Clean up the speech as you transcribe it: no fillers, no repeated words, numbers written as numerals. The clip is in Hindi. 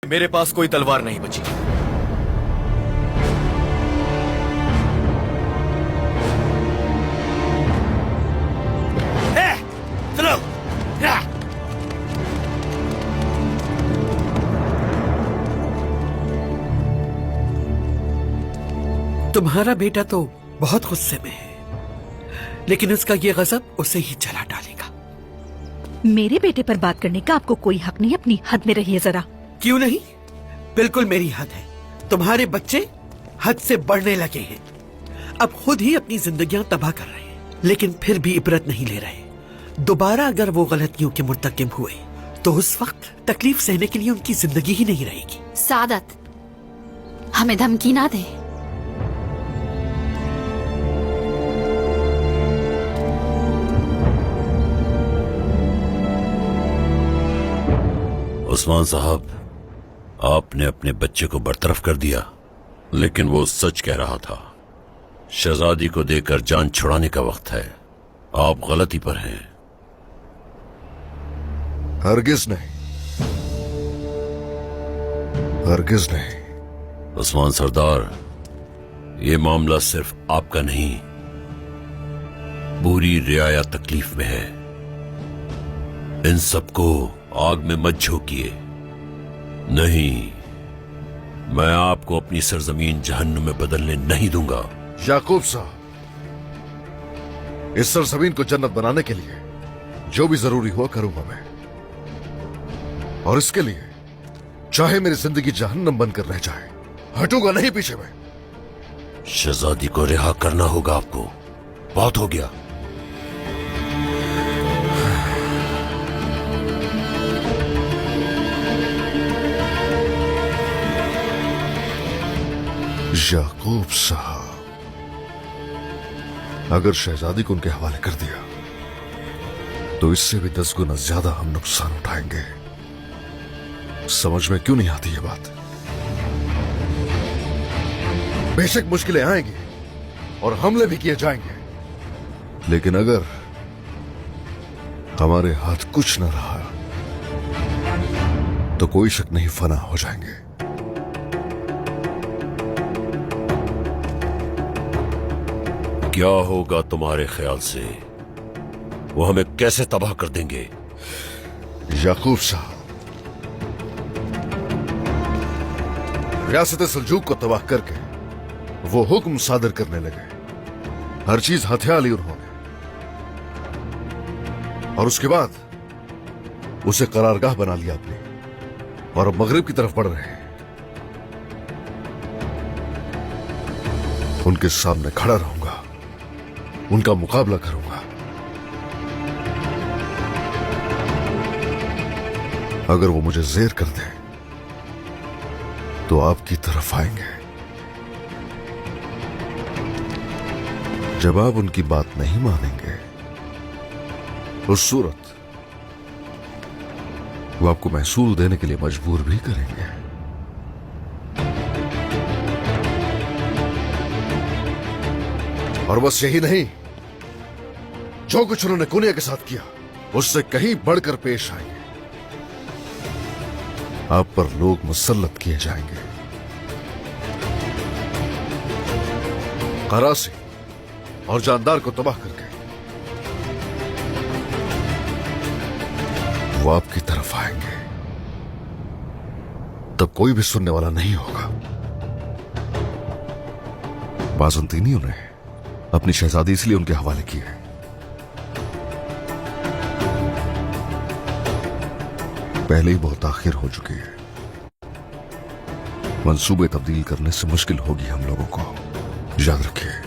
मेरे पास कोई तलवार नहीं बची। चलो। तुम्हारा बेटा तो बहुत गुस्से में है, लेकिन उसका ये गजब उसे ही जला डालेगा। मेरे बेटे पर बात करने का आपको कोई हक नहीं। अपनी हद में रहिए जरा। क्यों नहीं? बिल्कुल मेरी हद है। तुम्हारे बच्चे हद से बढ़ने लगे हैं, अब खुद ही अपनी जिंदगियां तबाह कर रहे हैं, लेकिन फिर भी इबरत नहीं ले रहे। दोबारा अगर वो गलतियों के मुर्तकिब हुए तो उस वक्त तकलीफ सहने के लिए उनकी जिंदगी ही नहीं रहेगी। सादत, हमें धमकी ना दे। उस्मान साहब, आपने अपने बच्चे को बरतरफ कर दिया, लेकिन वो सच कह रहा था। शहजादी को देकर जान छुड़ाने का वक्त है। आप गलती पर हैं। हरगिज नहीं, हरगिज नहीं। उस्मान सरदार, ये मामला सिर्फ आपका नहीं, पूरी रियाया तकलीफ में है। इन सबको आग में मत झोंकिए। नहीं, मैं आपको अपनी सरजमीन जहन्नुम में बदलने नहीं दूंगा। याकूब साहब, इस सरजमीन को जन्नत बनाने के लिए जो भी जरूरी हो करूंगा मैं, और इसके लिए चाहे मेरी जिंदगी जहन्नम बनकर रह जाए, हटूंगा नहीं पीछे में। शहजादी को रिहा करना होगा आपको। बहुत हो गया। याकूब साहब, अगर शहजादी को उनके हवाले कर दिया तो इससे भी 10 गुना ज्यादा हम नुकसान उठाएंगे। समझ में क्यों नहीं आती ये बात? बेशक मुश्किलें आएंगी और हमले भी किए जाएंगे, लेकिन अगर हमारे हाथ कुछ न रहा तो कोई शक नहीं फना हो जाएंगे। क्या होगा तुम्हारे ख्याल से? वो हमें कैसे तबाह कर देंगे? याकूब साहब, रियासत सल्जूक को तबाह करके वो हुक्म सादर करने लगे। हर चीज हथिया ली उन्होंने, और उसके बाद उसे करारगाह बना लिया अपनी, और अब मगरिब की तरफ बढ़ रहे हैं। उनके सामने खड़ा रहूंगा, उनका मुकाबला करूंगा। अगर वो मुझे जेर कर दे तो आपकी तरफ आएंगे। जब आप उनकी बात नहीं मानेंगे, उस सूरत वो आपको महसूल देने के लिए मजबूर भी करेंगे। और बस यही नहीं, जो कुछ उन्होंने कुनिया के साथ किया उससे कहीं बढ़कर पेश आएंगे। आप पर लोग मुसल्लत किए जाएंगे। करासी और जानदार को तबाह करके वो आपकी तरफ आएंगे। तब कोई भी सुनने वाला नहीं होगा। बाज़ंतीनियों ने अपनी शहजादी इसलिए उनके हवाले की है। पहले ही बहुत आखिर हो चुकी है। मंसूबे तब्दील करने से मुश्किल होगी हम लोगों को, याद रखिए।